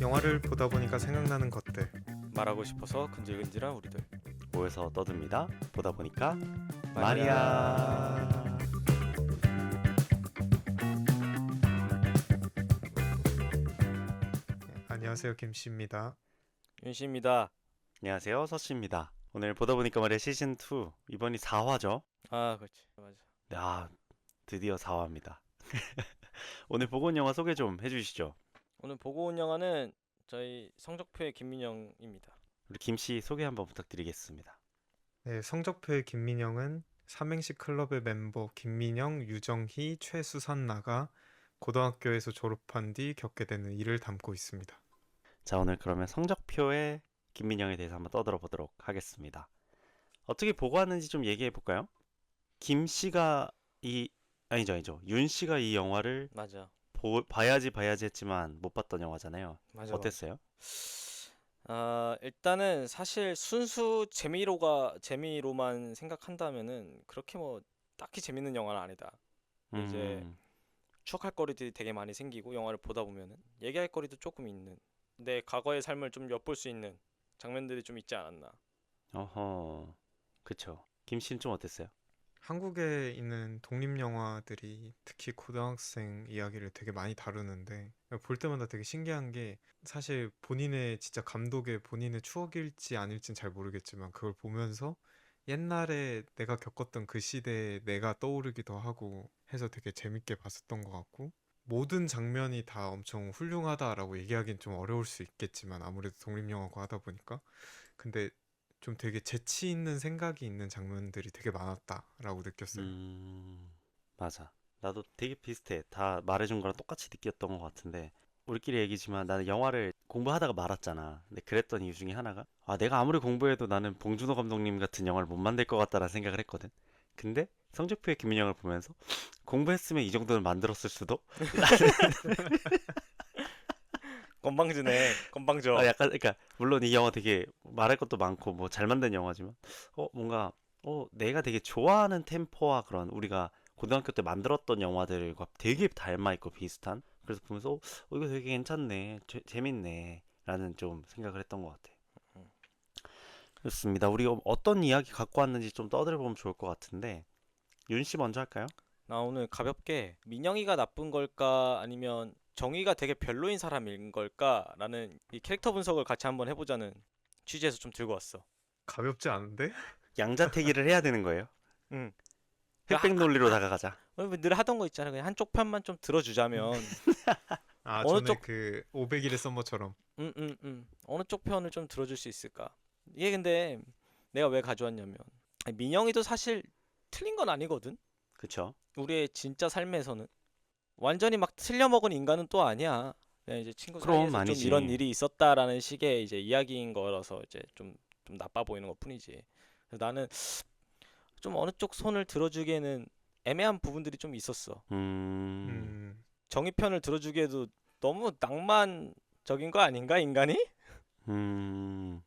영화를 보다 보니까 생각나는 것들. 말하고 싶어서 근질근질한 우리들. 모여서 떠듭니다. 보다 보니까 마리아. 마리아. 안녕하세요, 김씨입니다. 윤씨입니다. 안녕하세요, 서씨입니다. 오늘 보다 보니까 마리아 시즌 2 이번이 4화죠. 아, 그렇지. 맞아. 아, 드디어 4화입니다. 오늘 보고 온 영화 소개 좀 해주시죠. 오늘 보고 온 영화는 저희 성적표의 김민영입니다. 우리 김씨 소개 한번 부탁드리겠습니다. 네, 성적표의 김민영은 삼행시 클럽의 멤버 김민영, 유정희, 최수선나가 고등학교에서 졸업한 뒤 겪게 되는 일을 담고 있습니다. 자, 오늘 그러면 성적표의 김민영에 대해서 한번 떠들어 보도록 하겠습니다. 어떻게 보고 왔는지 좀 얘기해 볼까요? 김씨가 아니죠. 윤씨가 이 영화를 맞아. 봐야지 했지만 못 봤던 영화잖아요. 맞아. 어땠어요? 일단은 사실 순수 재미로만 생각한다면은 그렇게 뭐 딱히 재밌는 영화는 아니다. 이제 추억할 거리들이 되게 많이 생기고 영화를 보다 보면은 얘기할 거리도 조금 있는 내 과거의 삶을 좀 엿볼 수 있는 장면들이 좀 있지 않았나. 어허, 그쵸. 김씨는 좀 어땠어요? 한국에 있는 독립영화들이 특히 고등학생 이야기를 되게 많이 다루는데 볼 때마다 되게 신기한 게 사실 본인의 진짜 감독의 본인의 추억일지 아닐진 잘 모르겠지만 그걸 보면서 옛날에 내가 겪었던 그 시대에 내가 떠오르기도 하고 해서 되게 재밌게 봤었던 것 같고 모든 장면이 다 엄청 훌륭하다라고 얘기하기는 좀 어려울 수 있겠지만 아무래도 독립영화고 하다 보니까 근데 좀 되게 재치 있는 생각이 있는 장면들이 되게 많았다라고 느꼈어요. 맞아. 나도 되게 비슷해. 다 말해준 거랑 똑같이 느꼈던 것 같은데 우리끼리 얘기지만 나는 영화를 공부하다가 말았잖아. 근데 그랬던 이유 중에 하나가 내가 아무리 공부해도 나는 봉준호 감독님 같은 영화를 못 만들 것 같다라는 생각을 했거든. 근데 성적표의 김민영을 보면서 공부했으면 이 정도는 만들었을 수도? 건방지네. 건방져. 약간 그러니까 물론 이 영화 되게 말할 것도 많고 뭐 잘 만든 영화지만 뭔가 내가 되게 좋아하는 템포와 그런 우리가 고등학교 때 만들었던 영화들과 되게 닮아 있고 비슷한 그래서 보면서 이거 되게 괜찮네 재밌네 라는 좀 생각을 했던 것 같아. 음. 그렇습니다. 우리 어떤 이야기 갖고 왔는지 좀 떠들어보면 좋을 것 같은데 윤 씨 먼저 할까요? 나 오늘 가볍게 민영이가 나쁜 걸까 아니면 정의가 되게 별로인 사람인 걸까라는 이 캐릭터 분석을 같이 한번 해보자는 취지에서 좀 들고 왔어. 가볍지 않은데? 양자택일을 해야 되는 거예요. 응. 흑백 논리로 다가가자. 늘 하던 거 있잖아. 그냥 한쪽 편만 좀 들어주자면 아, 어느 전에 쪽, 그 500일의 썸머처럼. 어느 쪽 편을 좀 들어줄 수 있을까? 이게 근데 내가 왜 가져왔냐면 아니, 민영이도 사실 틀린 건 아니거든. 그쵸? 우리의 진짜 삶에서는 완전히 막 틀려먹은 인간은 또 아니야. 그냥 이제 친구 그럼 사이에서 좀 아니지. 이런 일이 있었다라는 식의 이제 이야기인 거라서 이제 좀 나빠 보이는 것뿐이지. 그래서 나는 좀 어느 쪽 손을 들어주기에는 애매한 부분들이 좀 있었어. 음, 정의 편을 들어주기에도 너무 낭만적인 거 아닌가 인간이? 음,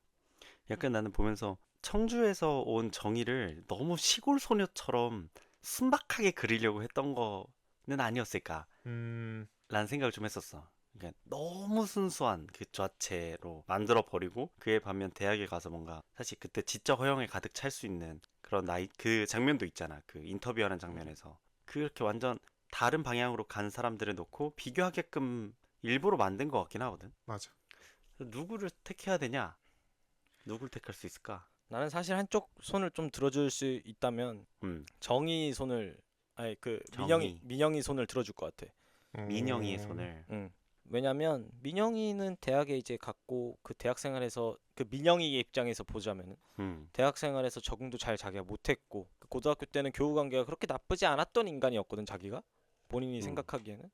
약간 나는 보면서 청주에서 온 정의를 너무 시골 소녀처럼 순박하게 그리려고 했던 거는 아니었을까? 음, 라는 생각을 좀 했었어. 그러니까 너무 순수한 그 자체로 만들어 버리고 그에 반면 대학에 가서 뭔가 사실 그때 지적 허영에 가득 찰 수 있는 그런 나이 그 장면도 있잖아. 그 인터뷰하는 장면에서 그렇게 완전 다른 방향으로 간 사람들을 놓고 비교하게끔 일부러 만든 것 같긴 하거든. 맞아. 누구를 택해야 되냐? 누굴 택할 수 있을까? 나는 사실 한쪽 손을 좀 들어줄 수 있다면 음, 정의 손을 아니 그 정의, 민영이 손을 들어줄 것 같아. 민영이의 어, 손을. 왜냐면 민영이는 대학에 이제 갔고 그 대학 생활에서 그 민영이의 입장에서 보자면은 음, 대학 생활에서 적응도 잘 자기가 못했고 그 고등학교 때는 교우 관계가 그렇게 나쁘지 않았던 인간이었거든 자기가 본인이 음, 생각하기에는.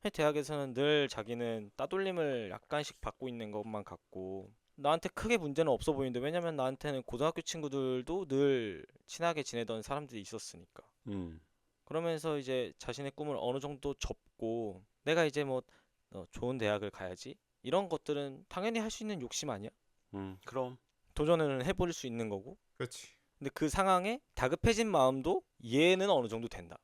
근데 대학에서는 늘 자기는 따돌림을 약간씩 받고 있는 것만 같고 나한테 크게 문제는 없어 보이는데 왜냐면 나한테는 고등학교 친구들도 늘 친하게 지내던 사람들이 있었으니까. 음, 그러면서 이제 자신의 꿈을 어느 정도 접고 내가 이제 뭐 좋은 대학을 가야지 이런 것들은 당연히 할 수 있는 욕심 아니야? 그럼, 도전을 해볼 수 있는 거고. 그렇지. 근데 그 상황에 다급해진 마음도 이해는 어느 정도 된다.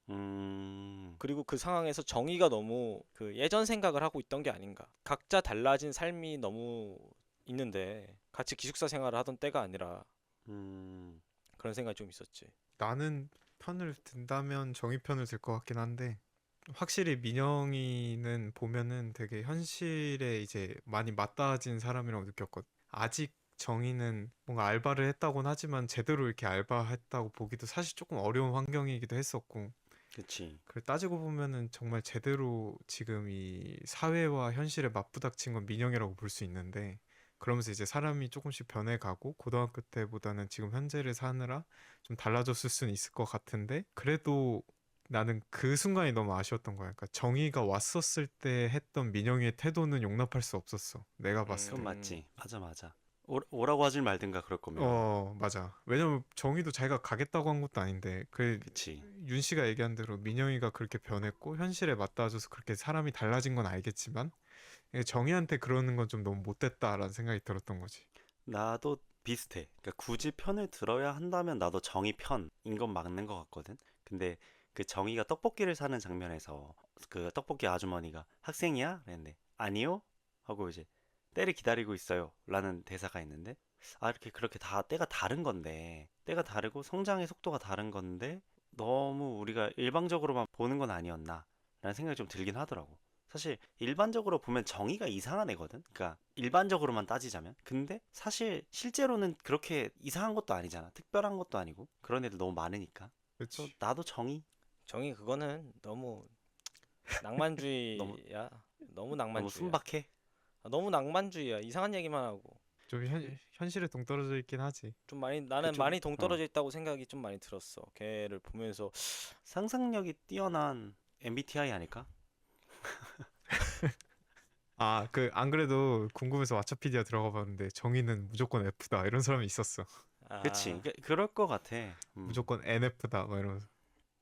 음, 그리고 그 상황에서 정의가 너무 그 예전 생각을 하고 있던 게 아닌가. 각자 달라진 삶이 너무 있는데 같이 기숙사 생활을 하던 때가 아니라 음, 그런 생각이 좀 있었지. 나는 편을 든다면 정의 편을 들 것 같긴 한데 확실히 민영이는 보면은 되게 현실에 이제 많이 맞닿아진 사람이라고 느꼈거든. 아직 정의는 뭔가 알바를 했다고는 하지만 제대로 이렇게 알바했다고 보기도 사실 조금 어려운 환경이기도 했었고 그치. 그 따지고 보면은 정말 제대로 지금 이 사회와 현실에 맞부닥친 건 민영이라고 볼 수 있는데 그러면서 이제 사람이 조금씩 변해가고 고등학교 때보다는 지금 현재를 사느라 좀 달라졌을 수는 있을 것 같은데 그래도 나는 그 순간이 너무 아쉬웠던 거야. 그러니까 정의가 왔었을 때 했던 민영이의 태도는 용납할 수 없었어. 내가 봤을 그건 때. 맞지. 맞아, 맞아. 오라고 하질 말든가 그럴 거면. 맞아. 왜냐면 정의도 자기가 가겠다고 한 것도 아닌데 그 그치. 윤 씨가 얘기한 대로 민영이가 그렇게 변했고 현실에 맞닿아줘서 그렇게 사람이 달라진 건 알겠지만 정의한테 그러는 건 좀 너무 못됐다라는 생각이 들었던 거지. 나도 비슷해. 그러니까 굳이 편을 들어야 한다면 나도 정의 편인 건 맞는 것 같거든. 근데 그 정의가 떡볶이를 사는 장면에서 그 떡볶이 아주머니가 학생이야? 그랬는데 아니요? 하고 이제 때를 기다리고 있어요. 라는 대사가 있는데 아 이렇게 그렇게 다 때가 다른 건데 때가 다르고 성장의 속도가 다른 건데 너무 우리가 일방적으로만 보는 건 아니었나 라는 생각이 좀 들긴 하더라고. 사실 일반적으로 보면 정의가 이상한 애거든. 그러니까 일반적으로만 따지자면. 근데 사실 실제로는 그렇게 이상한 것도 아니잖아. 특별한 것도 아니고. 그런 애들 너무 많으니까. 그래서 그렇지. 나도 정의 정의 그거는 너무 너무 낭만주의야. 너무 너무 낭만주의야. 순박해. 너무 낭만주의야. 이상한 얘기만 하고. 좀 현실에 동떨어져 있긴 하지. 좀 많이 그 나는 좀 많이 동떨어져 있다고 생각이 좀 많이 들었어. 걔를 보면서 상상력이 뛰어난 MBTI 아닐까? 아, 그 안 그래도 궁금해서 왓챠피디아 들어가 봤는데 정의는 무조건 F다 이런 사람이 있었어. 그치. 아, 그럴 것 같아. 무조건 NF다 막 이러면서.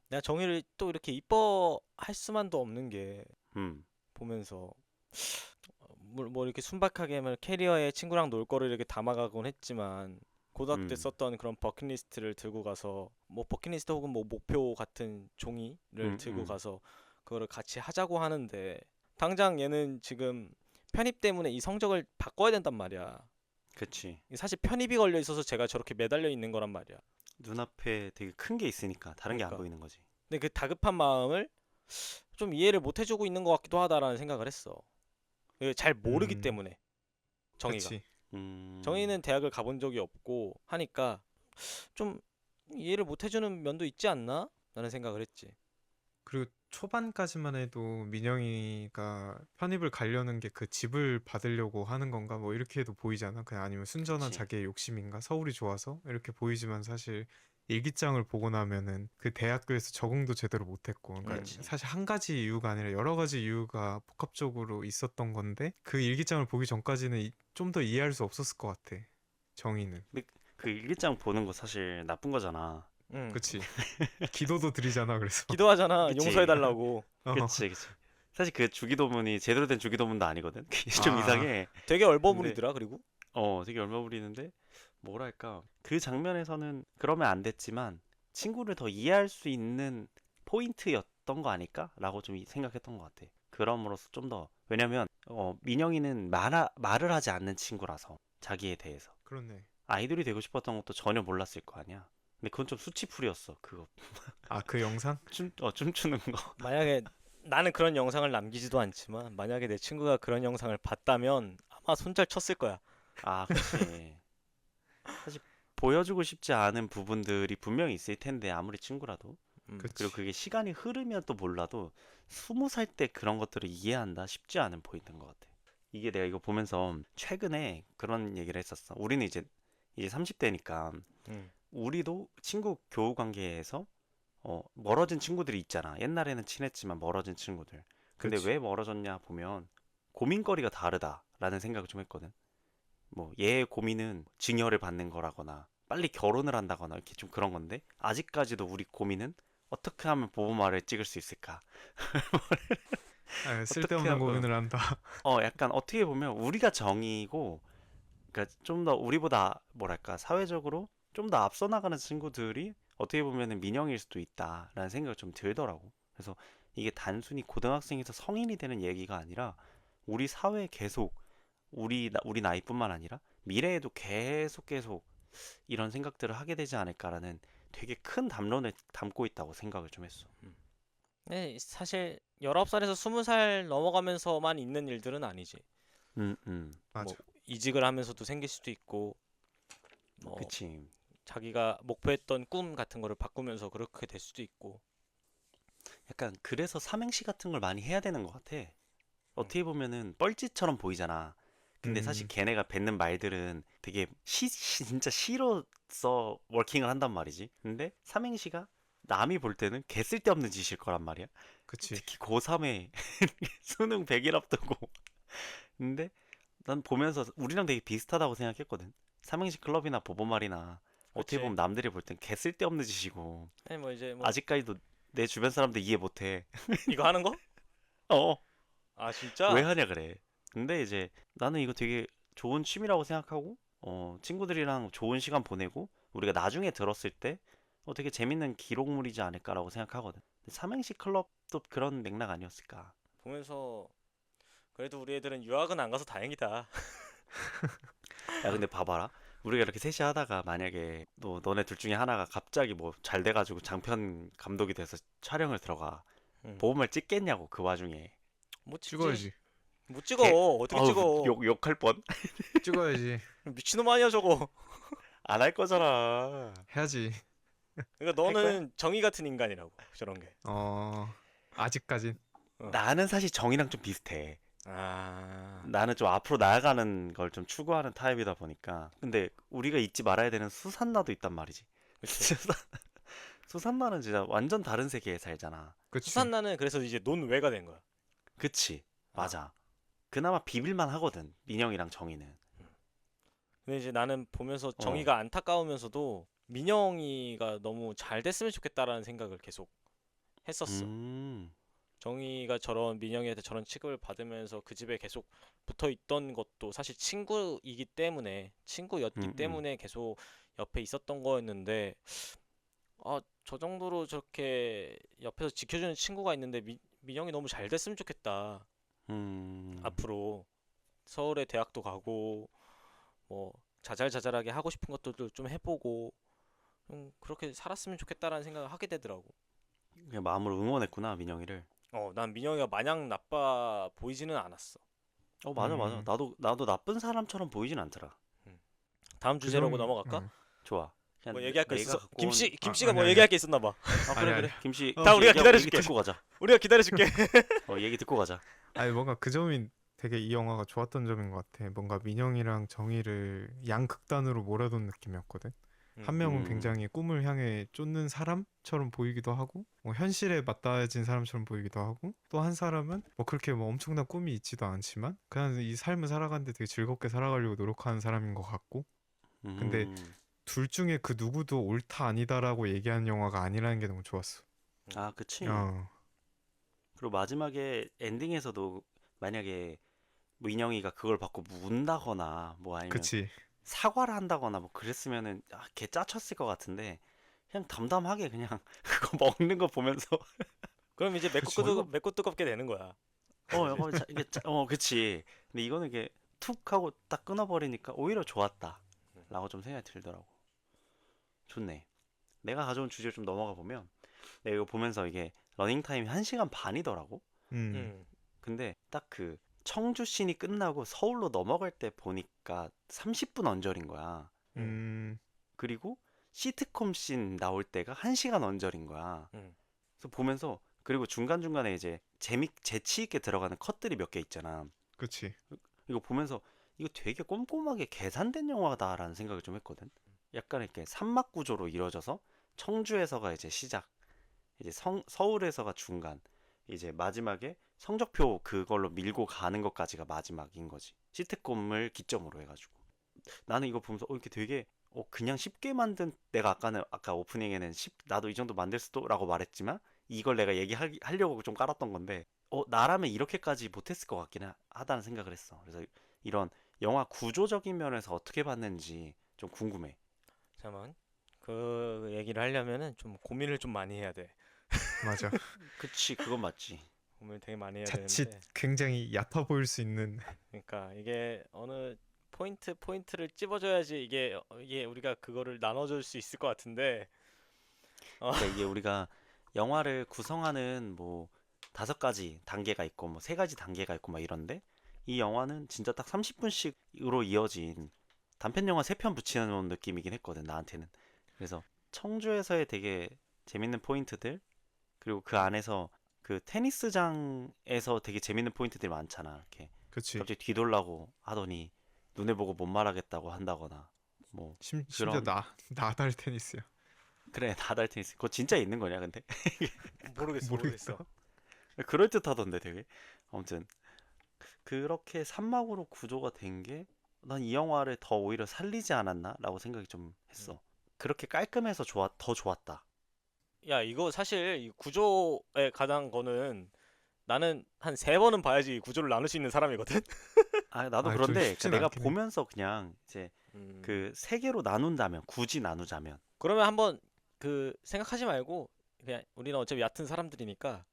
내가 정의를 또 이렇게 이뻐할 수만도 없는 게 음, 보면서 뭐 이렇게 순박하게 뭐 캐리어에 친구랑 놀 거를 이렇게 담아가곤 했지만 고등학교 때 음, 썼던 그런 버킷리스트를 들고 가서 뭐 버킷리스트 혹은 뭐 목표 같은 종이를 음, 들고 음. 가서 그거를 같이 하자고 하는데 당장 얘는 지금 편입 때문에 이 성적을 바꿔야 된단 말이야. 그치. 이게 사실 편입이 걸려 있어서 제가 저렇게 매달려 있는 거란 말이야. 눈앞에 되게 큰 게 있으니까 다른 게 안 그러니까. 보이는 거지. 근데 그 다급한 마음을 좀 이해를 못 해주고 있는 것 같기도 하다라는 생각을 했어. 이게 잘 모르기 음, 때문에 정의가. 그치. 음, 정의는 대학을 가본 적이 없고 하니까 좀 이해를 못 해주는 면도 있지 않나? 라는 생각을 했지. 그리고 초반까지만 해도 민영이가 편입을 가려는 게 그 집을 받으려고 하는 건가 뭐 이렇게 해도 보이잖아. 그냥 아니면 순전한 그치. 자기의 욕심인가 서울이 좋아서 이렇게 보이지만 사실 일기장을 보고 나면은 그 대학교에서 적응도 제대로 못했고 그러니까 음, 그치. 사실 한 가지 이유가 아니라 여러 가지 이유가 복합적으로 있었던 건데 그 일기장을 보기 전까지는 좀 더 이해할 수 없었을 것 같아. 정의는. 근데 그 일기장 보는 거 사실 나쁜 거잖아. 음. 그치. 기도도 드리잖아 그래서. 기도하잖아. 그치. 용서해달라고. 어, 그치, 그치. 사실 그 주기도문이 제대로 된 주기도문도 아니거든. 그게 좀 아, 이상해. 되게 근데 얼버무리더라. 그리고 되게 얼마 부리는데 뭐랄까 그 장면에서는 그러면 안 됐지만 친구를 더 이해할 수 있는 포인트였던 거 아닐까라고 좀 생각했던 것 같아. 그럼으로써 좀 더 왜냐면 민영이는 말을 하지 않는 친구라서 자기에 대해서 그렇네. 아이돌이 되고 싶었던 것도 전혀 몰랐을 거 아니야. 근데 그건 좀 수치풀이었어. 그거 아, 그 영상? 춤추는 거. 만약에 나는 그런 영상을 남기지도 않지만 만약에 내 친구가 그런 영상을 봤다면 아마 손절 쳤을 거야. 아, 그치. 사실 보여주고 싶지 않은 부분들이 분명히 있을 텐데 아무리 친구라도 그리고 그치. 그게 시간이 흐르면 또 몰라도 20살 때 그런 것들을 이해한다 쉽지 않은 포인트인 것 같아. 이게 내가 이거 보면서 최근에 그런 얘기를 했었어. 우리는 이제 30대니까 음, 우리도 친구 교우 관계에서 멀어진 친구들이 있잖아. 옛날에는 친했지만 멀어진 친구들. 근데 그치. 왜 멀어졌냐 보면 고민거리가 다르다라는 생각을 좀 했거든. 뭐 얘의 고민은 증여를 받는 거라거나 빨리 결혼을 한다거나 이렇게 좀 그런 건데 아직까지도 우리 고민은 어떻게 하면 보호마를 찍을 수 있을까? 아, 어떻게 쓸데없는 고민을 한다. 약간 어떻게 보면 우리가 정이고 그러니까 좀 더 우리보다 뭐랄까 사회적으로 좀 더 앞서 나가는 친구들이 어떻게 보면은 민영일 수도 있다라는 생각이 좀 들더라고. 그래서 이게 단순히 고등학생에서 성인이 되는 얘기가 아니라 우리 사회에 계속 우리 나이뿐만 아니라 미래에도 계속 이런 생각들을 하게 되지 않을까라는 되게 큰 담론을 담고 있다고 생각을 좀 했어. 네, 사실 19살에서 20살 넘어가면서만 있는 일들은 아니지. 맞아. 뭐 이직을 하면서도 생길 수도 있고 뭐 그치. 자기가 목표했던 꿈 같은 거를 바꾸면서 그렇게 될 수도 있고. 약간 그래서 삼행시 같은 걸 많이 해야 되는 것 같아. 어떻게 보면은 뻘짓처럼 보이잖아. 근데 사실 음, 걔네가 뱉는 말들은 되게 진짜 시로서 워킹을 한단 말이지. 근데 삼행시가 남이 볼 때는 개 쓸데없는 짓일 거란 말이야. 그치. 특히 고3에 수능 100일 앞두고. 근데 난 보면서 우리랑 되게 비슷하다고 생각했거든. 삼행시 클럽이나 보보말이나 어떻게 그렇지. 보면 남들이 볼 땐 개 쓸데없는 짓이고 아니 뭐 이제 뭐 아직까지도 내 주변 사람들 이해 못해. 이거 하는 거? 어, 아 왜 진짜? 하냐 그래. 근데 이제 나는 이거 되게 좋은 취미라고 생각하고 친구들이랑 좋은 시간 보내고 우리가 나중에 들었을 때 되게 재밌는 기록물이지 않을까라고 생각하거든. 근데 삼행시 클럽도 그런 맥락 아니었을까. 보면서 그래도 우리 애들은 유학은 안 가서 다행이다. 야, 근데 봐봐라. 우리가 이렇게 셋이 하다가 만약에 너네 둘 중에 하나가 갑자기 뭐 잘 돼가지고 장편 감독이 돼서 촬영을 들어가. 응. 보험을 찍겠냐고 그 와중에. 못 찍지. 찍어야지. 못 찍어. 개, 어떻게 찍어? 욕할 뻔. 찍어야지. 미친놈 아니야 저거. 안 할 거잖아. 해야지. 그러니까 할 거야? 너는 정의 같은 인간이라고 저런 게. 아직까진. 어. 나는 사실 정이랑 좀 비슷해. 아. 나는 좀 앞으로 나아가는 걸 좀 추구하는 타입이다 보니까. 근데 우리가 잊지 말아야 되는 수산나도 있단 말이지. 그치. 수산나는 진짜 완전 다른 세계에 살잖아. 그치. 수산나는 그래서 이제 논외가 된 거야. 그치? 아. 맞아. 그나마 비빌만 하거든. 민영이랑 정이는. 근데 이제 나는 보면서 어. 정의가 안타까우면서도 민영이가 너무 잘 됐으면 좋겠다라는 생각을 계속 했었어. 정의가 저런 민영이한테 저런 취급을 받으면서 그 집에 계속 붙어 있던 것도 사실 친구였기 때문에 계속 옆에 있었던 거였는데 저 정도로 저렇게 옆에서 지켜주는 친구가 있는데 민영이 너무 잘 됐으면 좋겠다. 앞으로 서울에 대학도 가고 뭐 자잘자잘하게 하고 싶은 것들도 좀 해보고 그렇게 살았으면 좋겠다라는 생각을 하게 되더라고. 그냥 마음으로 응원했구나, 민영이를. 난 민영이가 마냥 나빠 보이지는 않았어. 맞아, 맞아. 음. 나도 나쁜 사람처럼 보이진 않더라. 다음 그 주제로 정- 넘어갈까? 어. 좋아. 그냥 뭐 얘기할 거 내가 있어? 갖고 온- 김씨가 뭐 아니, 얘기할 게 있었나 봐. 그래, 아니, 그래. 김씨, 다 우리가 얘기 기다려줄게. 듣고 가자. 우리가 기다려줄게. 얘기 듣고 가자. 아니 뭔가 그 점이 되게 이 영화가 좋았던 점인 것 같아. 뭔가 민영이랑 정의를 양극단으로 몰아둔 느낌이었거든. 한 명은 음. 굉장히 꿈을 향해 쫓는 사람처럼 보이기도 하고, 뭐 현실에 맞닿아진 사람처럼 보이기도 하고, 또 한 사람은 뭐 그렇게 뭐 엄청난 꿈이 있지도 않지만 그냥 이 삶을 살아가는데 되게 즐겁게 살아가려고 노력하는 사람인 것 같고. 근데 둘 중에 그 누구도 옳다 아니다라고 얘기하는 영화가 아니라는 게 너무 좋았어. 그치. 어, 그리고 마지막에 엔딩에서도 만약에 민영이가 그걸 받고 운다거나 뭐 아니면 그치. 사과를 한다거나 뭐 그랬으면은 걔 짜쳤을 것 같은데 그냥 담담하게 그냥 그거 먹는 거 보면서 그럼 이제 그치. 맵고 뜨겁게 되는 거야. 약간 그치. 근데 이거는 이게 툭 하고 딱 끊어버리니까 오히려 좋았다라고 좀 생각이 들더라고. 좋네. 내가 가져온 주제를 좀 넘어가 보면 내가 이거 보면서 이게 러닝 타임이 1시간 반이더라고. 음, 근데 딱 그 청주 씬이 끝나고 서울로 넘어갈 때 보니까 30분 언저리인 거야. 음, 그리고 시트콤 씬 나올 때가 1시간 언저리인 거야. 음. 그래서 보면서 그리고 중간중간에 이제 재치 있게 들어가는 컷들이 몇 개 있잖아. 그치. 이거 보면서 이거 되게 꼼꼼하게 계산된 영화다라는 생각을 좀 했거든. 약간 이렇게 삼막 구조로 이루어져서 청주에서가 이제 시작, 이제 서울에서가 중간, 이제 마지막에 성적표 그걸로 밀고 가는 것까지가 마지막인 거지. 시트콤을 기점으로 해가지고. 나는 이거 보면서 이렇게 되게 그냥 쉽게 만든, 내가 아까 오프닝에는 나도 이 정도 만들 수도라고 말했지만 이걸 내가 얘기하려고 좀 깔았던 건데 나라면 이렇게까지 못했을 것 같긴 하다는 생각을 했어. 그래서 이런 영화 구조적인 면에서 어떻게 봤는지 좀 궁금해. 잠깐만. 그 얘기를 하려면은 좀 고민을 좀 많이 해야 돼. 맞아. 그치, 그건 맞지. 고민을 되게 많이 해야 자칫 되는데 굉장히 얕아 보일 수 있는. 그러니까 이게 어느 포인트를 찝어줘야지 이게 우리가 그거를 나눠줄 수 있을 것 같은데 어, 그러니까 이게 우리가 영화를 구성하는 뭐 5가지 단계가 있고 뭐 3가지 단계가 있고 막 이런데 이 영화는 진짜 딱 30분씩으로 이어진 단편 영화 3편 붙이는 느낌이긴 했거든 나한테는. 그래서 청주에서의 되게 재밌는 포인트들 그리고 그 안에서 그 테니스장에서 되게 재밌는 포인트들이 많잖아. 이렇게 그치. 갑자기 뒤돌라고 하더니 눈에 보고 못 말하겠다고 한다거나 뭐 심지어 그런 나달 테니스야. 그래 나달 테니스 그거 진짜 있는 거냐 근데 모르겠어. 모르겠어. 그럴 듯하던데 되게 아무튼 그렇게 산막으로 구조가 된 게 난 이 영화를 더 오히려 살리지 않았나라고 생각이 좀 음. 했어. 그렇게 깔끔해서 더 좋았다. 야 이거 사실 이 구조에 관한 거는 나는 한 3번은 봐야지 이 구조를 나눌 수 있는 사람이거든. 아 나도 아, 좀 그런데 그러니까 쉽진 내가 않긴 해. 보면서 그냥 이제 음, 그 3개로 나눈다면 굳이 나누자면 그러면 한번 그 생각하지 말고 그냥 우리는 어차피 얕은 사람들이니까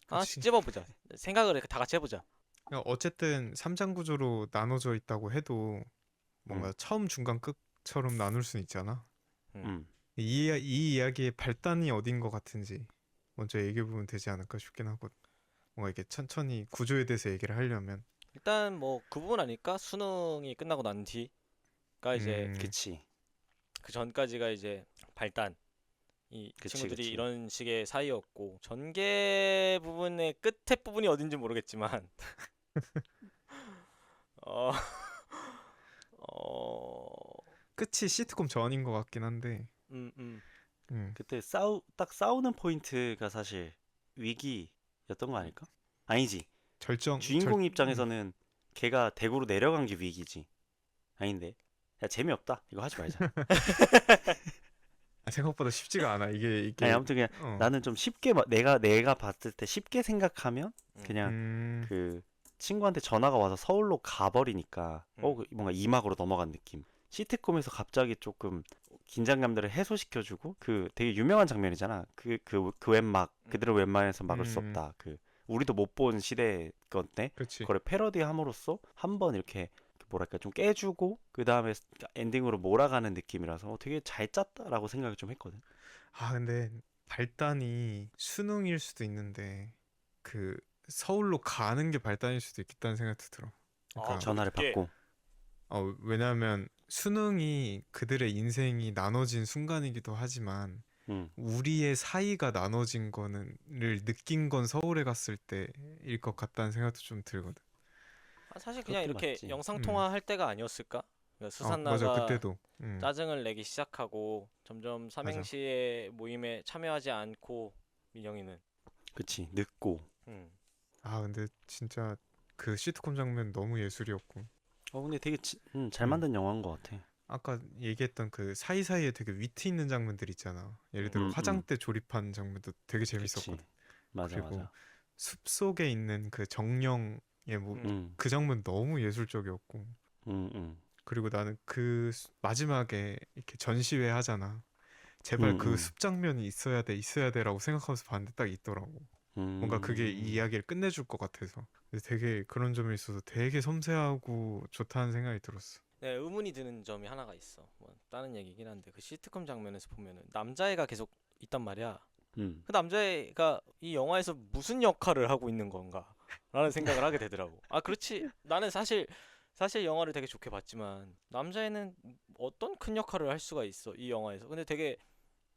하나씩 그치. 찝어보자. 생각을 이렇게 다 같이 해보자. 그러니까 어쨌든 삼장 구조로 나눠져 있다고 해도 음, 뭔가 처음, 중간, 끝처럼 나눌 수는 있잖아. 음. 음. 이 이야기의 발단이 어딘 것 같은지 먼저 얘기해 보면 되지 않을까 싶긴 하거든. 뭔가 이렇게 천천히 구조에 대해서 얘기를 하려면. 일단 뭐 그 부분 아닐까? 수능이 끝나고 난 뒤가 이제 음, 그치 그 전까지가 이제 발단. 이 그치 친구들이 그치 이런 식의 사이였고 전개 부분의 끝에 부분이 어딘지 모르겠지만 어, 어, 끝이 시트콤 전인 것 같긴 한데. 음, 음, 음, 그때 딱 싸우는 포인트가 사실 위기였던 거 음. 아닐까? 아니지 절정 절 주인공 입장에서는 걔가 대구로 내려간 게 위기지. 아닌데. 야, 재미없다. 이거 하지 말자. 생각보다 쉽지가 않아. 아니, 이게 아무튼 그냥 어. 나는 좀 쉽게 내가 봤을 때 쉽게 생각하면 음, 그냥 음, 그 친구한테 전화가 와서 서울로 가버리니까 음, 뭔가 이막으로 넘어간 느낌. 시트콤에서 갑자기 조금 긴장감들을 해소시켜주고 그 되게 유명한 장면이잖아. 그 웹막 음, 그들을 웬만해서 막을 수 음, 없다. 그 우리도 못 본 시대 건데 그렇지. 그걸 패러디함으로써 한번 이렇게 뭐랄까 좀 깨주고 그 다음에 엔딩으로 몰아가는 느낌이라서 되게 잘 짰다라고 생각을 좀 했거든. 아, 근데 발단이 수능일 수도 있는데 그 서울로 가는 게 발단일 수도 있겠다는 생각도 들어. 아 그러니까 저기 전화를 늦게 받고. 왜냐하면 수능이 그들의 인생이 나눠진 순간이기도 하지만 음, 우리의 사이가 나눠진 거는를 느낀 건 서울에 갔을 때일 것 같다는 생각도 좀 들거든. 사실 그냥 그것도 이렇게 맞지. 영상 음, 통화할 때가 아니었을까? 그러니까 맞아. 수산나가 그때도. 짜증을 내기 시작하고 점점 맞아. 삼행시의 모임에 참여하지 않고 민영이는 그치. 늦고. 음, 아, 근데 진짜 그 시트콤 장면 너무 예술이었고. 근데 되게 잘 음. 만든 영화인 것 같아. 아까 얘기했던 그 사이사이에 되게 위트 있는 장면들 있잖아. 예를 들어 음. 화장대 조립하는 장면도 되게 그치. 재밌었거든. 맞아, 그리고 맞아. 숲속에 있는 그 정령의 뭐 음, 음, 그 장면 너무 예술적이었고. 음, 음, 그리고 나는 그 마지막에 이렇게 전시회 하잖아. 제발 그 음, 숲 장면이 있어야 돼라고 생각하면서 봤는데 딱 있더라고. 뭔가 그게 이 음. 이야기를 끝내줄 것 같아서. 근데 되게 그런 점에 있어서 되게 섬세하고 좋다는 생각이 들었어. 네, 의문이 드는 점이 하나가 있어. 뭐 다른 얘기긴 한데 그 시트콤 장면에서 보면은 남자애가 계속 있단 말이야. 음. 그 남자애가 이 영화에서 무슨 역할을 하고 있는 건가? 라는 생각을 하게 되더라고. 아, 그렇지. 나는 사실 영화를 되게 좋게 봤지만 남자애는 어떤 큰 역할을 할 수가 있어 이 영화에서. 근데 되게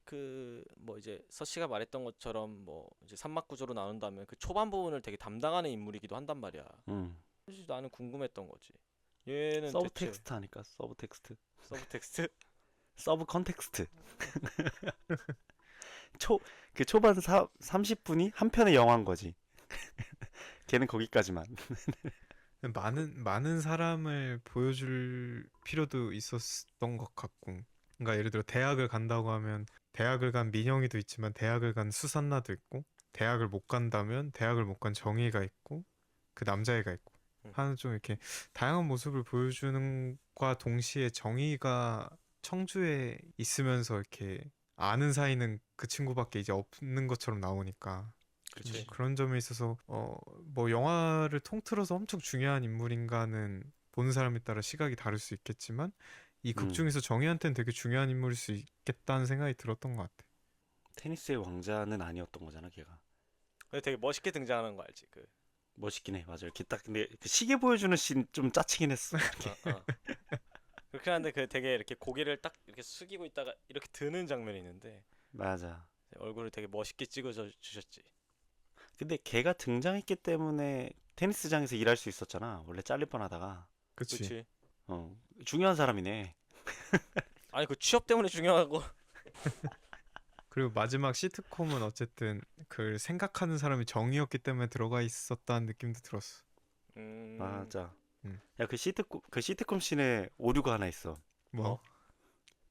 그 뭐 이제 서씨가 말했던 것처럼 뭐 이제 산막 구조로 나눈다면 그 초반 부분을 되게 담당하는 인물이기도 한단 말이야. 음. 사실 나는 궁금했던 거지. 얘는 서브 대체 텍스트 하니까 서브 텍스트. 서브텍스트? 서브 컨텍스트. 초, 그 초반 30분이 한 편의 영화인 거지. 걔는 거기까지만. 많은 사람을 보여줄 필요도 있었던 것 같고. 그러니까 예를 들어 대학을 간다고 하면 대학을 간 민영이도 있지만 대학을 간 수산나도 있고 대학을 못 간다면 대학을 못 간 정의가 있고 그 남자애가 있고 응. 하는 좀 이렇게 다양한 모습을 보여주는 과 동시에 정의가 청주에 있으면서 이렇게 아는 사이는 그 친구밖에 이제 없는 것처럼 나오니까 그렇지. 그런 점에 있어서 뭐 영화를 통틀어서 엄청 중요한 인물인가는 보는 사람에 따라 시각이 다를 수 있겠지만 이 극 음. 중에서 정의한테는 되게 중요한 인물일 수 있겠다는 생각이 들었던 것 같아. 테니스의 왕자는 아니었던 거잖아, 걔가. 근데 되게 멋있게 등장하는 거 알지? 그 멋있긴 해, 맞아. 이렇게 딱 근데 그 시계 보여주는 씬 좀 짜치긴 했어. 이렇게. 어. 그렇게 하는데 그 되게 이렇게 고개를 딱 이렇게 숙이고 있다가 이렇게 드는 장면이 있는데 맞아. 얼굴을 되게 멋있게 찍어 주셨지. 근데 걔가 등장했기 때문에 테니스장에서 일할 수 있었잖아. 원래 잘릴 뻔하다가. 그치? 그렇지. 어, 중요한 사람이네. 아니 그 취업 때문에 중요하고. 그리고 마지막 시트콤은 어쨌든 그 생각하는 사람이 정이었기 때문에 들어가 있었다는 느낌도 들었어. 맞아. 음. 야, 그 시트콤 씬에 오류가 하나 있어. 뭐?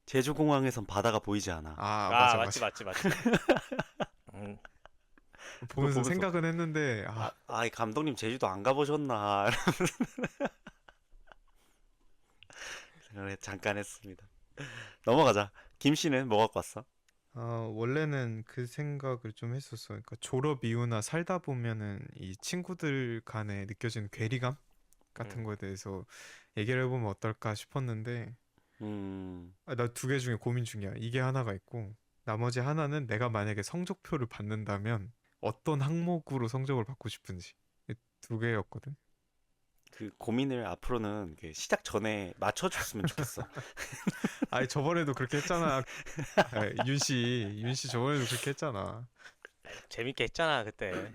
제주공항에선 바다가 보이지 않아. 아, 아 맞아, 맞지 맞아. 맞지 맞지. 음, 그거 보면서 보면서 생각은 했는데 이 감독님 제주도 안 가보셨나 생각을 잠깐 했습니다. 넘어가자. 김 씨는 뭐 갖고 왔어? 원래는 그 생각을 좀 했었어. 그러니까 졸업 이후나 살다 보면은 이 친구들 간에 느껴지는 괴리감 같은 음. 거에 대해서 얘기를 해보면 어떨까 싶었는데, 음, 나 두 개 중에 고민 중이야. 이게 하나가 있고, 나머지 하나는 내가 만약에 성적표를 받는다면 어떤 항목으로 성적을 받고 싶은지. 이 두 개였거든. 그 고민을 앞으로는 그 시작 전에 맞춰줬으면 좋겠어. 아니, 저번에도 그렇게 했잖아. 윤씨 저번에도 그렇게 했잖아. 재밌게 했잖아 그때.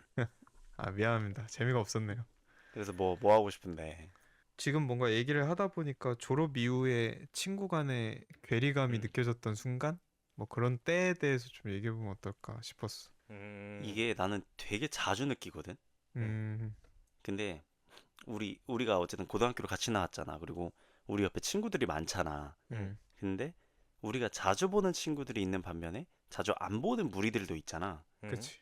미안합니다. 재미가 없었네요. 그래서 뭐 하고 싶은데. 지금 뭔가 얘기를 하다 보니까 졸업 이후에 친구 간의 괴리감이 음. 느껴졌던 순간? 뭐 그런 때에 대해서 좀 얘기해보면 어떨까 싶었어. 음. 이게 나는 되게 자주 느끼거든. 음. 음, 근데 우리가 어쨌든 고등학교를 같이 나왔잖아. 그리고 우리 옆에 친구들이 많잖아. 음. 음, 근데 우리가 자주 보는 친구들이 있는 반면에 자주 안 보는 무리들도 있잖아. 음. 그치.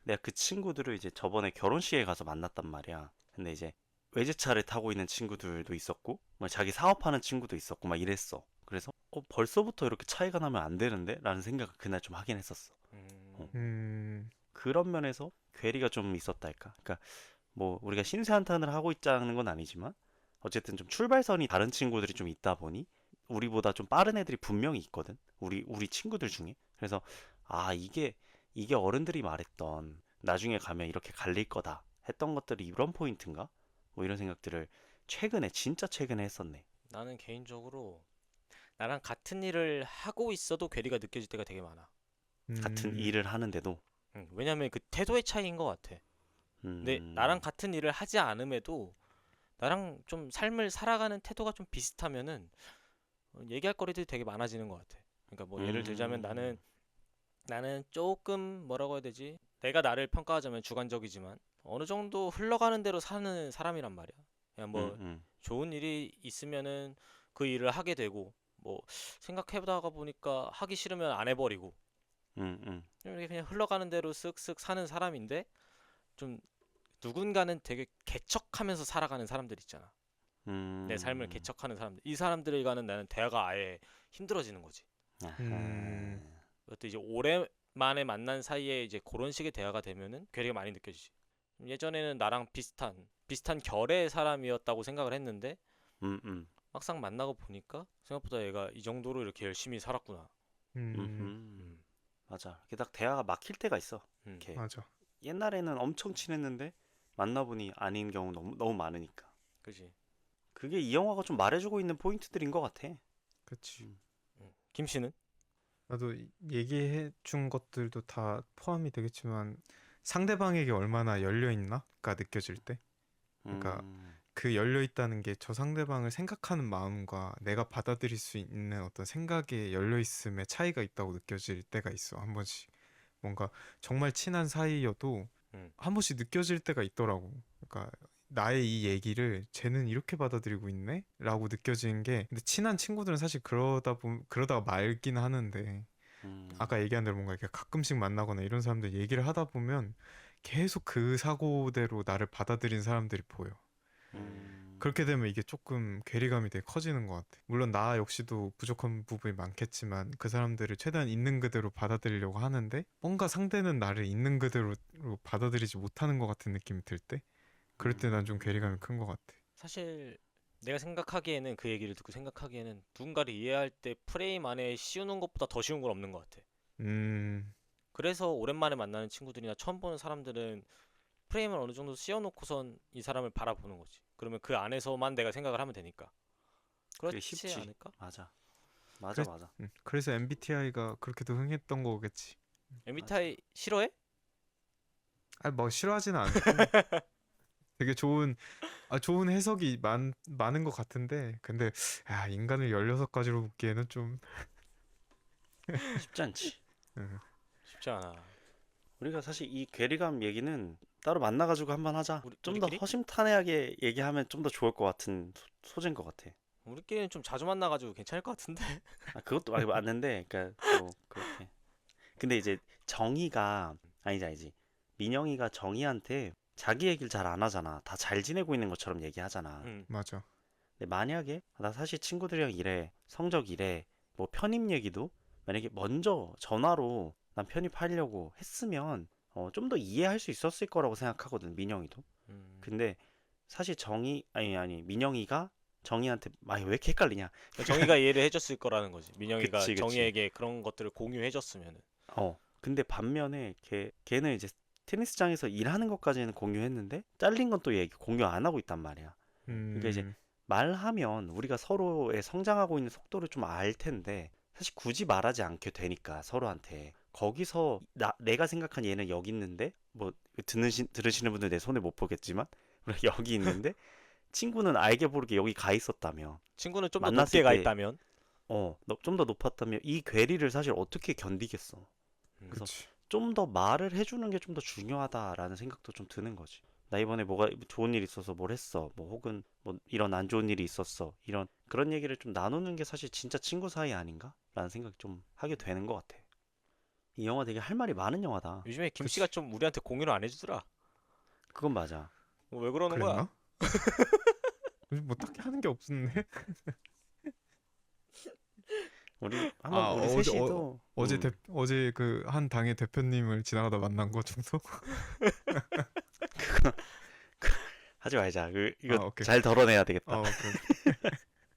내가 그 친구들을 이제 저번에 결혼식에 가서 만났단 말이야. 근데 이제 외제차를 타고 있는 친구들도 있었고, 뭐 자기 사업하는 친구도 있었고, 막 이랬어. 그래서 벌써부터 이렇게 차이가 나면 안 되는데? 라는 생각을 그날 좀 하긴 했었어. 어. 음, 그런 면에서 괴리가 좀 있었달까. 그러니까 뭐 우리가 신세한탄을 하고 있자는 건 아니지만 어쨌든 좀 출발선이 다른 친구들이 좀 있다 보니 우리보다 좀 빠른 애들이 분명히 있거든. 우리 친구들 중에. 그래서 이게 어른들이 말했던 나중에 가면 이렇게 갈릴 거다 했던 것들이 이런 포인트인가? 뭐 이런 생각들을 최근에 진짜 최근에 했었네. 나는 개인적으로 나랑 같은 일을 하고 있어도 괴리가 느껴질 때가 되게 많아. 같은 음, 일을 하는데도 왜냐면 그 태도의 차이인 것 같아. 근데 나랑 음, 같은 일을 하지 않음에도 나랑 좀 삶을 살아가는 태도가 좀 비슷하면은 얘기할 거리들이 되게 많아지는 것 같아. 그러니까 뭐 예를 들자면 음, 나는 조금 뭐라고 해야 되지? 내가 나를 평가하자면 주관적이지만 어느 정도 흘러가는 대로 사는 사람이란 말이야. 그냥 음, 뭐 음, 좋은 일이 있으면은 그 일을 하게 되고 뭐 생각해보다가 보니까 하기 싫으면 안 해버리고 음, 음, 이렇게 그냥 흘러가는 대로 쓱쓱 사는 사람인데 좀 누군가는 되게 개척하면서 살아가는 사람들 있잖아. 내 삶을 음, 개척하는 사람들. 이 사람들과는 나는 대화가 아예 힘들어지는 거지. 음, 아하. 그것도 이제 오랜만에 만난 사이에 이제 그런 식의 대화가 되면은 괴리가 많이 느껴지지. 예전에는 나랑 비슷한 결의 사람이었다고 생각을 했는데 음, 음, 막상 만나고 보니까 생각보다 얘가 이 정도로 이렇게 열심히 살았구나. 음. 음, 맞아. 이게 딱 대화가 막힐 때가 있어. 음, 이렇게 맞아. 옛날에는 엄청 친했는데 만나보니 아닌 경우 너무 너무 많으니까. 그지. 그게 이 영화가 좀 말해주고 있는 포인트들인 것 같아. 그치. 음, 김 씨는? 나도 얘기해 준 것들도 다 포함이 되겠지만 상대방에게 얼마나 열려 있나가 느껴질 때. 그러니까 음, 그 열려 있다는 게 저 상대방을 생각하는 마음과 내가 받아들일 수 있는 어떤 생각에 열려 있음에 차이가 있다고 느껴질 때가 있어. 한 번씩. 뭔가 정말 친한 사이여도 음, 한 번씩 느껴질 때가 있더라고. 그러니까 나의 이 얘기를 쟤는 이렇게 받아들이고 있네? 라고 느껴지는 게 근데 친한 친구들은 사실 그러다가 말긴 하는데 음, 아까 얘기한 대로 뭔가 이렇게 가끔씩 만나거나 이런 사람들 얘기를 하다 보면 계속 그 사고대로 나를 받아들인 사람들이 보여. 그렇게 되면 이게 조금 괴리감이 되게 커지는 것 같아. 물론 나 역시도 부족한 부분이 많겠지만 그 사람들을 최대한 있는 그대로 받아들이려고 하는데 뭔가 상대는 나를 있는 그대로 받아들이지 못하는 것 같은 느낌이 들 때 그럴 때 난 좀 괴리감이 큰 것 같아. 사실 내가 생각하기에는 그 얘기를 듣고 생각하기에는 누군가를 이해할 때 프레임 안에 씌우는 것보다 더 쉬운 건 없는 것 같아. 음, 그래서 오랜만에 만나는 친구들이나 처음 보는 사람들은 프레임을 어느 정도 씌워놓고선 이 사람을 바라보는 거지. 그러면 그 안에서만 내가 생각을 하면 되니까. 그게 그렇지 쉽지. 않을까? 맞아. 맞아, 그래, 맞아. 그래서 MBTI가 그렇게도 흥했던 거겠지. MBTI 싫어해? 아니 뭐 싫어하지는 않고 되게 좋은 해석이 많은 것 같은데 근데 인간을 16가지로 묶기에는 좀 쉽지 않지. 음, 쉽지 않아. 우리가 사실 이 괴리감 얘기는 따로 만나가지고 한번 하자. 좀 더 우리끼리? 허심탄회하게 얘기하면 좀 더 좋을 것 같은 소재인 것 같아. 우리끼리는 좀 자주 만나가지고 괜찮을 것 같은데. 아, 그것도 맞는데, 그러니까 뭐 그렇게. 근데 이제 정의가 아니지. 민영이가 정의한테 자기 얘기를 잘 안 하잖아. 다 잘 지내고 있는 것처럼 얘기하잖아. 맞아. 근데 만약에 나 사실 친구들이랑 이래, 성적 이래, 뭐 편입 얘기도 만약에 먼저 전화로 난 편입하려고 했으면 좀 더 이해할 수 있었을 거라고 생각하거든, 민영이도. 음. 근데 사실 아니 민영이가 정의한테 왜 이렇게 헷갈리냐? 정의가 이해를 해줬을 거라는 거지. 민영이가 그치. 정의에게 그런 것들을 공유해줬으면은. 근데 반면에 걔는 이제 테니스장에서 일하는 것까지는 공유했는데 잘린 건 또 얘기 공유 안 하고 있단 말이야. 그러니까 이제 음, 말하면 우리가 서로의 성장하고 있는 속도를 좀 알 텐데 사실 굳이 말하지 않게 되니까 서로한테 거기서 내가 생각한 얘는 여기 있는데 뭐 들으시는 분들 내 손에 못 보겠지만 여기 있는데 친구는 알게 모르게 여기 가 있었다며 친구는 좀 더 높게 만났을 가 때 있다면. 좀 더 높았다며 이 괴리를 사실 어떻게 견디겠어. 음. 그래서 그치. 좀 더 말을 해주는 게 좀 더 중요하다라는 생각도 좀 드는 거지. 나 이번에 뭐가 좋은 일 있어서 뭘 했어. 뭐 혹은 뭐 이런 안 좋은 일이 있었어. 이런 그런 얘기를 좀 나누는 게 사실 진짜 친구 사이 아닌가? 라는 생각 좀 하게 되는 것 같아. 이 영화 되게 할 말이 많은 영화다. 요즘에 김씨가 그치. 좀 우리한테 공유를 안 해주더라. 그건 맞아. 왜 그러는 거야? 그랬나? 요즘 뭐 딱히 하는 게 없었네. 우리 한번 우리 셋이도 어제 그 한 당의 대표님을 지나가다 만난 거 정도? 하지 말자. 아, 이거 오케이. 잘 덜어내야 되겠다. 오케이.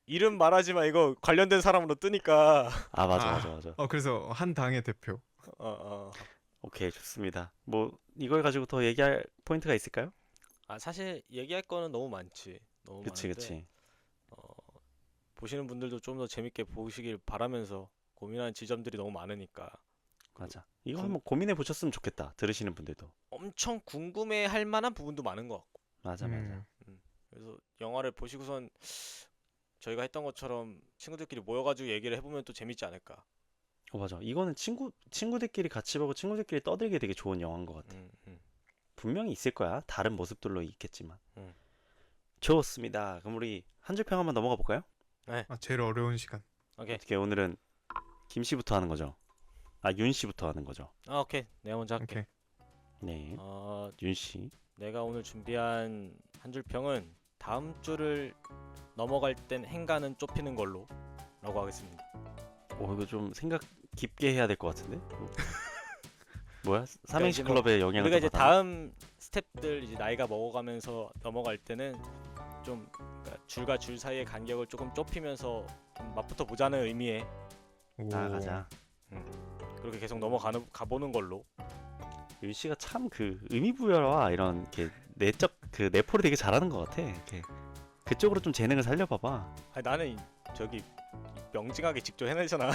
이름 말하지 마. 이거 관련된 사람으로 뜨니까. 아, 맞아. 그래서 한 당의 대표. 어. 오케이, 좋습니다. 뭐 이걸 가지고 더 얘기할 포인트가 있을까요? 사실 얘기할 거는 너무 많지. 너무 많은데. 그치. 어, 보시는 분들도 좀 더 재밌게 보시길 바라면서 고민하는 지점들이 너무 많으니까. 맞아. 이거 궁- 한번 고민해 보셨으면 좋겠다. 들으시는 분들도. 엄청 궁금해 할 만한 부분도 많은 것 같고. 맞아. 음, 그래서 영화를 보시고선 저희가 했던 것처럼 친구들끼리 모여가지고 얘기를 해보면 또 재밌지 않을까. 맞아. 이거는 친구들끼리 같이 보고 친구들끼리 떠들기 되게 좋은 영화인 것 같아. 음. 분명히 있을 거야. 다른 모습들로 있겠지만. 음. 좋습니다. 그럼 우리 한 줄 평 한번 넘어가 볼까요? 네. 제일 어려운 시간. 오케이. 어떻게 오늘은 김 씨부터 하는 거죠? 윤 씨부터 하는 거죠? 오케이. 내가 먼저 할게. 오케이. 네. 어, 윤 씨. 내가 오늘 준비한 한 줄 평은 다음 주를 넘어갈 땐 행간은 좁히는 걸로 라고 하겠습니다. 이거 좀 생각 깊게 해야 될 것 같은데? 뭐야? 이제 삼행시 뭐 클럽의 영향을 우리가 또 이제 받았나? 다음 스텝들 이제 나이가 먹어가면서 넘어갈 때는 좀 그러니까 줄과 줄 사이의 간격을 조금 좁히면서 좀 맛부터 보자는 의미에 오, 나아가자. 그렇게 계속 가보는 걸로. 윤 씨가 참 그 의미부여와 이런 게 내적 그 내포를 되게 잘하는 것 같아. 이렇게 그쪽으로 좀 재능을 살려봐봐. 나는 저기 명징하게 직접 해내잖아.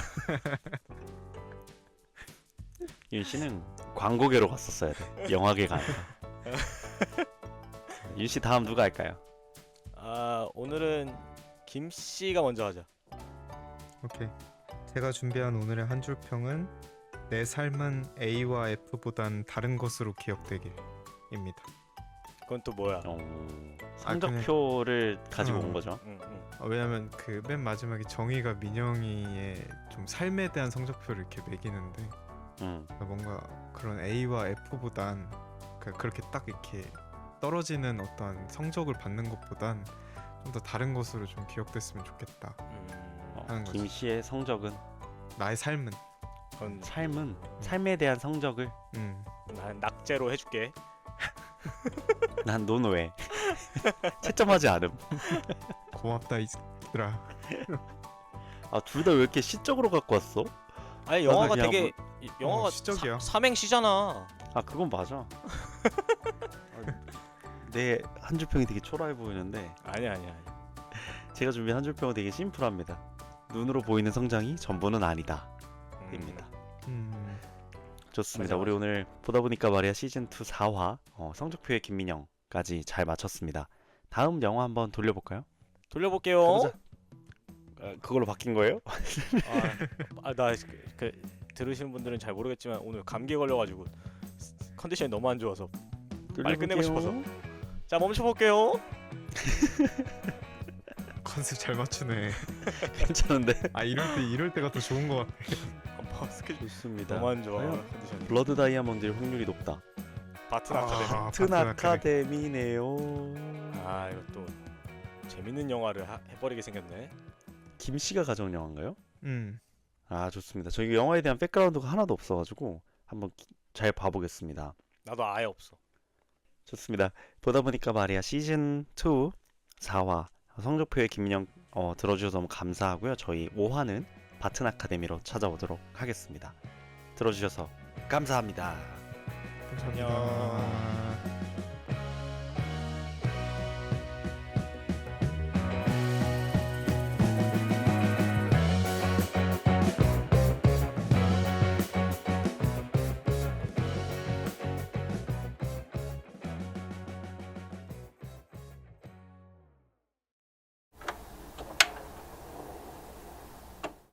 윤 씨는 광고계로 갔었어야 돼. 영화계가 아니라. 윤 씨 다음 누가 할까요? 오늘은 김 씨가 먼저 하자. 오케이. 제가 준비한 오늘의 한 줄 평은 내 삶은 A와 F보단 다른 것으로 기억되길입니다. 그건 또 뭐야? 성적표를 가지고 어. 온 거죠. 왜냐면 그 맨 마지막에 정의가 민영이의 좀 삶에 대한 성적표를 이렇게 매기는데 뭔가 그런 A와 F보단 그렇게 딱 이렇게 떨어지는 어떤 성적을 받는 것보단 좀 더 다른 것으로 좀 기억됐으면 좋겠다 하는 거지. 김씨의 성적은 나의 삶은. 그건 삶에 대한 성적을 난 낙제로 해줄게. 난 노노해. 채점하지 않음. 고맙다 이들아. 둘 다 왜 이렇게 시적으로 갖고 왔어? 아니 나도 영화가 그냥 되게 영화가 시적이야. 삼행시잖아. 그건 맞아. 내 한 줄평이 되게 초라해 보이는데 아니야. 제가 준비한 한 줄평은 되게 심플합니다. 눈으로 보이는 성장이 전부는 아니다. 입니다. 좋습니다. 맞아. 우리 오늘 보다 보니까 말이야 시즌 2 4화 성적표의 김민영까지 잘 마쳤습니다. 다음 영화 한번 돌려볼까요? 돌려볼게요. 가보자. 그걸로 바뀐 거예요? 나 들으시는 분들은 잘 모르겠지만 오늘 감기에 걸려가지고 컨디션이 너무 안 좋아서 빨리 끝내고 싶어서. 자 멈춰볼게요. 컨셉 잘 맞추네. 괜찮은데? 이럴 때가 더 좋은 것 같아. 스케줄 좋습니다. 너무 안 좋아. 과연 컨디션이. 블러드 다이아몬드의 확률이 높다. 바튼 아카데미. 바튼 아카데미네요. 이것도 재밌는 영화를 해버리게 생겼네. 김씨가 가져온 영화인가요? 음. 좋습니다. 저 이거 영화에 대한 백그라운드가 하나도 없어가지고 한번 잘 봐보겠습니다. 나도 아예 없어. 좋습니다. 보다 보니까 말이야 시즌 2 4화 성적표의 김민영 들어주셔서 너무 감사하고요. 저희 5화는 바튼 아카데미로 찾아오도록 하겠습니다. 들어주셔서 감사합니다. 감사합니다. 안녕.